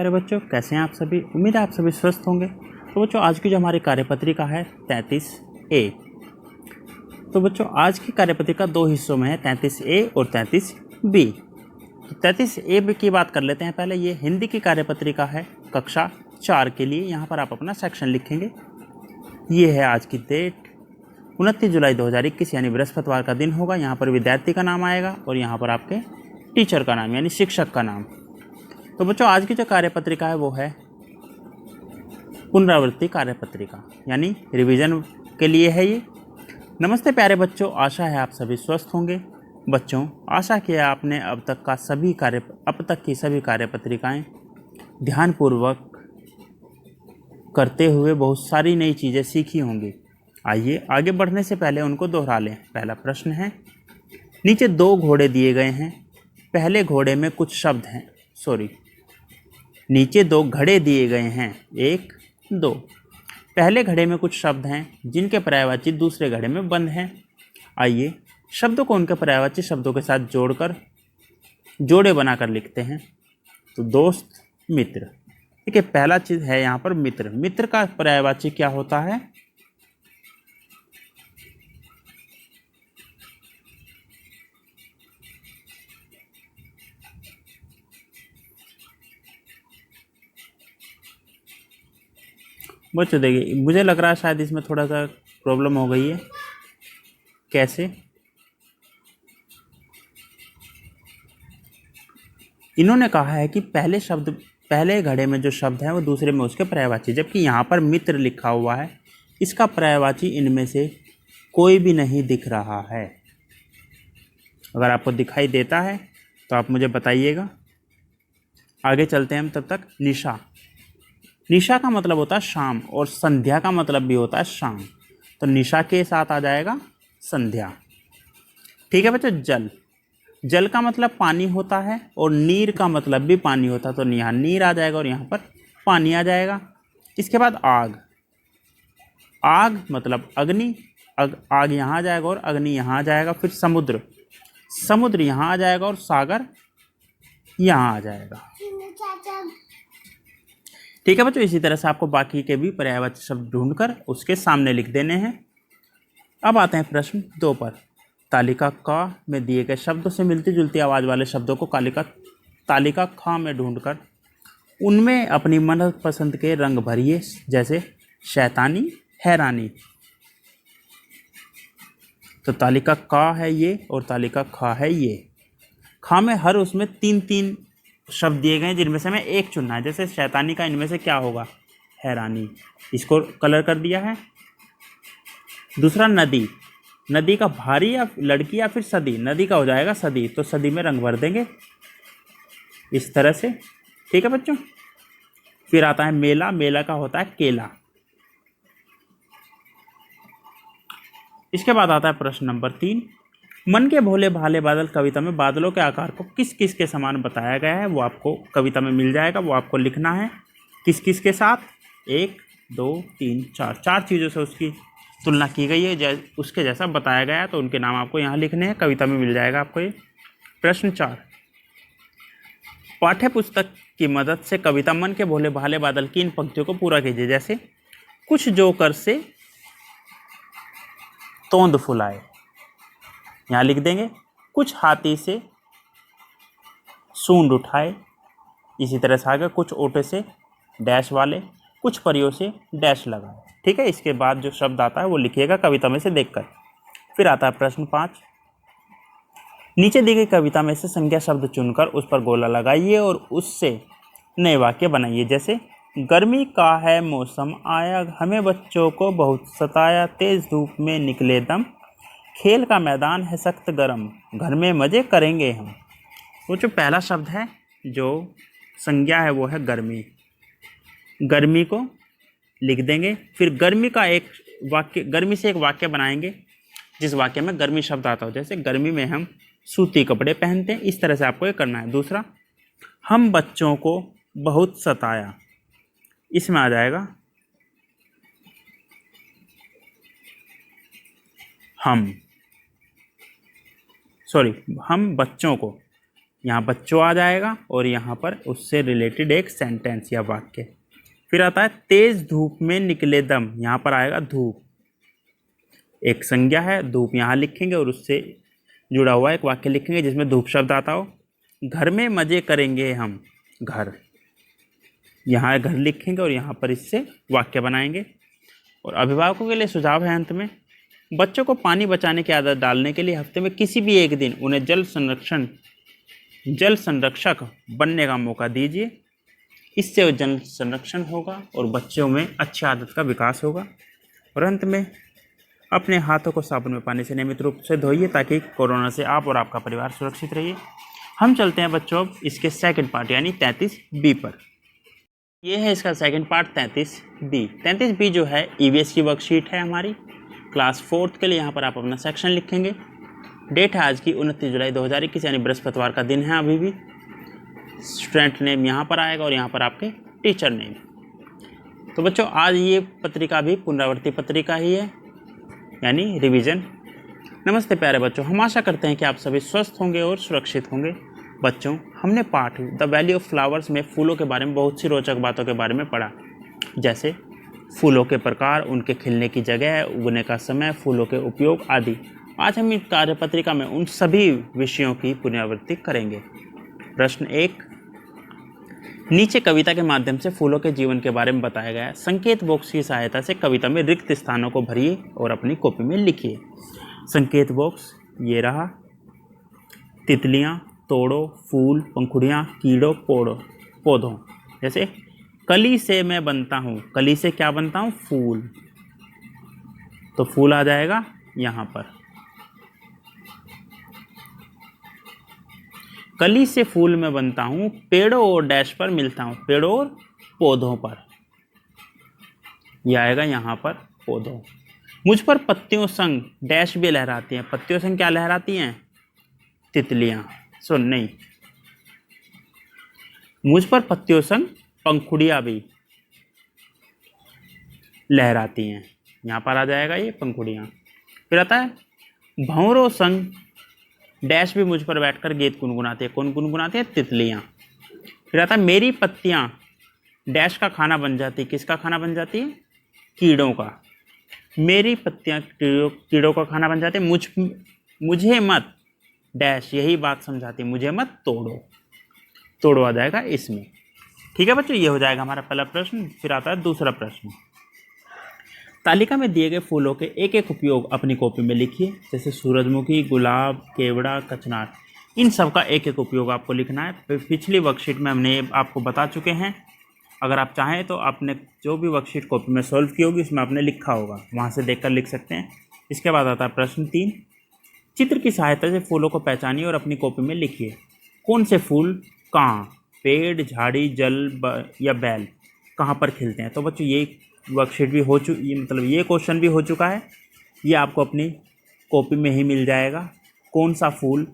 प्यारे बच्चों, कैसे हैं आप सभी। उम्मीद है आप सभी स्वस्थ होंगे। तो बच्चों, आज की जो हमारी कार्यपत्रिका है 33A। तो बच्चों, आज की कार्यपत्रिका दो हिस्सों में है, 33A और 33B। तो 33A की बात कर लेते हैं पहले। ये हिंदी की कार्यपत्रिका है कक्षा 4 के लिए। यहाँ पर आप अपना सेक्शन लिखेंगे। ये है आज की डेट 29 जुलाई 2021, यानी बृहस्पतिवार का दिन होगा। यहाँ पर विद्यार्थी का नाम आएगा और यहाँ पर आपके टीचर का नाम यानी शिक्षक का नाम। तो बच्चों, आज की जो कार्यपत्रिका है वो है पुनरावृत्ति कार्यपत्रिका, यानी रिवीजन के लिए है ये। नमस्ते प्यारे बच्चों, आशा है आप सभी स्वस्थ होंगे। बच्चों, आशा किया आपने अब तक की सभी कार्यपत्रिकाएं ध्यानपूर्वक करते हुए बहुत सारी नई चीज़ें सीखी होंगी। आइए आगे बढ़ने से पहले उनको दोहरा लें। पहला प्रश्न है, नीचे दो घोड़े दिए गए हैं। पहले घोड़े में कुछ शब्द हैं। नीचे दो घड़े दिए गए हैं, 1, 2। पहले घड़े में कुछ शब्द हैं जिनके पर्यायवाची दूसरे घड़े में बंद हैं। आइए शब्दों को उनके पर्यायवाची शब्दों के साथ जोड़े बनाकर लिखते हैं। तो दोस्त, मित्र। देखिए, पहला चीज़ है यहाँ पर मित्र। मित्र का पर्यायवाची क्या होता है? बच्चों देखिए, मुझे लग रहा है शायद इसमें थोड़ा सा प्रॉब्लम हो गई है। कैसे? इन्होंने कहा है कि पहले घड़े में जो शब्द है वो दूसरे में उसके पर्यायवाची, जबकि यहाँ पर मित्र लिखा हुआ है, इसका पर्यायवाची इनमें से कोई भी नहीं दिख रहा है। अगर आपको दिखाई देता है तो आप मुझे बताइएगा। आगे चलते हैं हम। तब तक निशा। निशा का मतलब होता है शाम, और संध्या का मतलब भी होता है शाम। तो निशा के साथ आ जाएगा संध्या। ठीक है बच्चों। जल। जल का मतलब पानी होता है, और नीर का मतलब भी पानी होता है। तो यहाँ नीर आ जाएगा और यहाँ पर पानी आ जाएगा। इसके बाद आग। आग मतलब अग्नि। आग यहाँ आ जाएगा और अग्नि यहाँ आ जाएगा। फिर समुद्र। समुद्र यहाँ आ जाएगा और सागर यहाँ आ जाएगा। ठीक है बच्चों। इसी तरह से आपको बाकी के भी पर्यायवाची शब्द ढूंढकर उसके सामने लिख देने हैं। अब आते हैं प्रश्न 2 पर। तालिका क में दिए गए शब्दों से मिलती जुलती आवाज़ वाले शब्दों को तालिका ख में ढूंढकर उनमें अपनी मनपसंद के रंग भरिए, जैसे शैतानी, हैरानी। तो तालिका क है ये और तालिका ख है ये। ख में हर उसमें 3-3 शब्द दिए गए हैं, जिनमें से हमें एक चुनना है। जैसे शैतानी का इनमें से क्या होगा? हैरानी। इसको कलर कर दिया है। दूसरा नदी। नदी का भारी या लड़की या फिर सदी। नदी का हो जाएगा सदी, तो सदी में रंग भर देंगे इस तरह से। ठीक है बच्चों। फिर आता है मेला। मेला का होता है केला। इसके बाद आता है प्रश्न नंबर 3। मन के भोले भाले बादल कविता में बादलों के आकार को किस किस के समान बताया गया है, वो आपको कविता में मिल जाएगा। वो आपको लिखना है किस किस के साथ। 1, 2, 3, 4 चीज़ों से उसकी तुलना की गई है, उसके जैसा बताया गया है। तो उनके नाम आपको यहाँ लिखने हैं, कविता में मिल जाएगा आपको ये। प्रश्न 4। पाठ्य पुस्तक की मदद से कविता मन के भोले भाले बादल की इन पंक्तियों को पूरा कीजिए। जैसे कुछ जोकर से तोंद फुलाए, यहाँ लिख देंगे। कुछ हाथी से सूंड उठाए। इसी तरह से आगे कुछ ओटे से डैश वाले, कुछ परियों से डैश लगाए। ठीक है। इसके बाद जो शब्द आता है वो लिखिएगा कविता में से देखकर। फिर आता है प्रश्न 5। नीचे दी गई कविता में से संज्ञा शब्द चुनकर उस पर गोला लगाइए और उससे नए वाक्य बनाइए। जैसे गर्मी का है मौसम आया, हमें बच्चों को बहुत सताया, तेज धूप में निकले दम, खेल का मैदान है सख्त गरम, घर में मजे करेंगे हम। वो जो पहला शब्द है जो संज्ञा है वो है गर्मी। गर्मी को लिख देंगे। फिर गर्मी से एक वाक्य बनाएंगे जिस वाक्य में गर्मी शब्द आता हो। जैसे गर्मी में हम सूती कपड़े पहनते हैं। इस तरह से आपको ये करना है। दूसरा, हम बच्चों को बहुत सताया, इसमें आ जाएगा हम बच्चों को यहाँ बच्चों आ जाएगा और यहाँ पर उससे रिलेटेड एक सेंटेंस या वाक्य। फिर आता है तेज धूप में निकले दम, यहाँ पर आएगा धूप, एक संज्ञा है, धूप यहाँ लिखेंगे और उससे जुड़ा हुआ एक वाक्य लिखेंगे जिसमें धूप शब्द आता हो। घर में मज़े करेंगे हम, घर, यहाँ घर लिखेंगे और यहाँ पर इससे वाक्य बनाएंगे। और अभिभावकों के लिए सुझाव है अंत में, बच्चों को पानी बचाने की आदत डालने के लिए हफ्ते में किसी भी एक दिन उन्हें जल संरक्षक बनने का मौका दीजिए। इससे जल संरक्षण होगा और बच्चों में अच्छी आदत का विकास होगा। और अंत में अपने हाथों को साबुन में पानी से नियमित रूप से धोइए ताकि कोरोना से आप और आपका परिवार सुरक्षित रहिए। हम चलते हैं बच्चों अब इसके सेकंड पार्ट यानी 33B पर। ये है इसका सेकंड पार्ट 33B। 33B जो है EVS की वर्कशीट है हमारी क्लास 4th के लिए। यहाँ पर आप अपना सेक्शन लिखेंगे। डेट है आज की 29 जुलाई 2021 यानी बृहस्पतिवार का दिन है। अभी भी स्टूडेंट नेम यहाँ पर आएगा और यहाँ पर आपके टीचर नेम। तो बच्चों आज ये पत्रिका भी पुनरावृत्ति पत्रिका ही है यानी रिवीजन। नमस्ते प्यारे बच्चों, हम आशा करते हैं कि आप सभी स्वस्थ होंगे और सुरक्षित होंगे। बच्चों हमने पाठ द वैल्यू ऑफ फ्लावर्स में फूलों के बारे में बहुत सी रोचक बातों के बारे में पढ़ा, जैसे फूलों के प्रकार, उनके खिलने की जगह, उगने का समय, फूलों के उपयोग आदि। आज हम इस कार्यपत्रिका में उन सभी विषयों की पुनरावृत्ति करेंगे। प्रश्न 1, नीचे कविता के माध्यम से फूलों के जीवन के बारे में बताया गया है। संकेत बॉक्स की सहायता से कविता में रिक्त स्थानों को भरिए और अपनी कॉपी में लिखिए। संकेत बॉक्स ये रहा। तितलियाँ, तोड़ो, फूल, पंखुड़ियाँ, कीड़ों, पौधों। जैसे कली से मैं बनता हूँ, कली से क्या बनता हूँ? फूल, तो फूल आ जाएगा यहाँ पर। कली से फूल में बनता हूँ, पेड़ों और डैश पर मिलता हूँ, पेड़ों और पौधों पर, यह आएगा यहाँ पर पौधों। मुझ पर पत्तियों संग डैश भी लहराती हैं, पत्तियों संग क्या लहराती हैं? तितलियाँ। नहीं, मुझ पर पत्तियों संग पंखुड़ियाँ भी लहराती हैं, यहाँ पर आ जाएगा ये पंखुड़ियाँ। फिर आता है भंवरों संग डैश भी मुझ पर बैठकर गीत गुनगुनाती है, कौन गुनगुनाती है? तितलियाँ। फिर आता है मेरी पत्तियाँ डैश का खाना बन जाती, किसका खाना बन जाती है? कीड़ों का। मेरी पत्तियाँ कीड़ों का खाना बन जाती है। मुझे मत डैश, यही बात समझाती है, मुझे मत तोड़ो आ जाएगा इसमें। ठीक है बच्चों, ये हो जाएगा हमारा पहला प्रश्न। फिर आता है दूसरा प्रश्न। तालिका में दिए गए फूलों के एक एक उपयोग अपनी कॉपी में लिखिए, जैसे सूरजमुखी, गुलाब, केवड़ा, कचनार। इन सब का एक एक उपयोग आपको लिखना है। पिछली वर्कशीट में हमने आपको बता चुके हैं। अगर आप चाहें तो आपने जो भी वर्कशीट कॉपी में सॉल्व की होगी उसमें आपने लिखा होगा, वहाँ से देखकर लिख सकते हैं। इसके बाद आता है प्रश्न 3। चित्र की सहायता से फूलों को पहचानिए और अपनी कॉपी में लिखिए। कौन से फूल कहाँ, पेड़, झाड़ी, जल या बैल कहाँ पर खिलते हैं? तो बच्चों ये वर्कशीट भी हो चुकी, मतलब ये क्वेश्चन भी हो चुका है। ये आपको अपनी कॉपी में ही मिल जाएगा। कौन सा फूल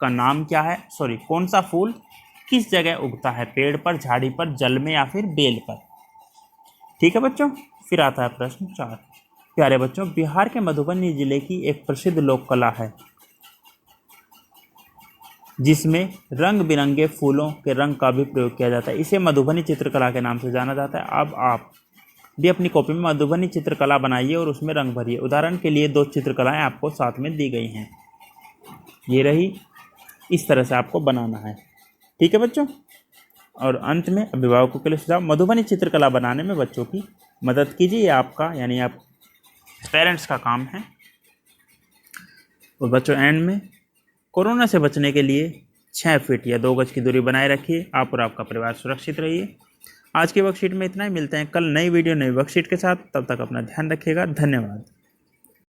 का नाम क्या है, कौन सा फूल किस जगह उगता है, पेड़ पर, झाड़ी पर, जल में या फिर बेल पर। ठीक है बच्चों। फिर आता है प्रश्न 4। प्यारे बच्चों, बिहार के मधुबनी जिले की एक प्रसिद्ध लोक कला है जिसमें रंग बिरंगे फूलों के रंग का भी प्रयोग किया जाता है। इसे मधुबनी चित्रकला के नाम से जाना जाता है। अब आप भी अपनी कॉपी में मधुबनी चित्रकला बनाइए और उसमें रंग भरिए। उदाहरण के लिए 2 चित्रकलाएं आपको साथ में दी गई हैं, ये रही। इस तरह से आपको बनाना है। ठीक है बच्चों। और अंत में अभिभावकों के लिए सुझाव, मधुबनी चित्रकला बनाने में बच्चों की मदद कीजिए। ये आपका यानी आप पेरेंट्स का काम है। और बच्चों एंड में कोरोना से बचने के लिए 6 फीट या 2 गज की दूरी बनाए रखिए। आप और आपका परिवार सुरक्षित रहिए। आज की वर्कशीट में इतना ही। मिलते हैं कल नई वीडियो नई वर्कशीट के साथ। तब तक अपना ध्यान रखिएगा। धन्यवाद।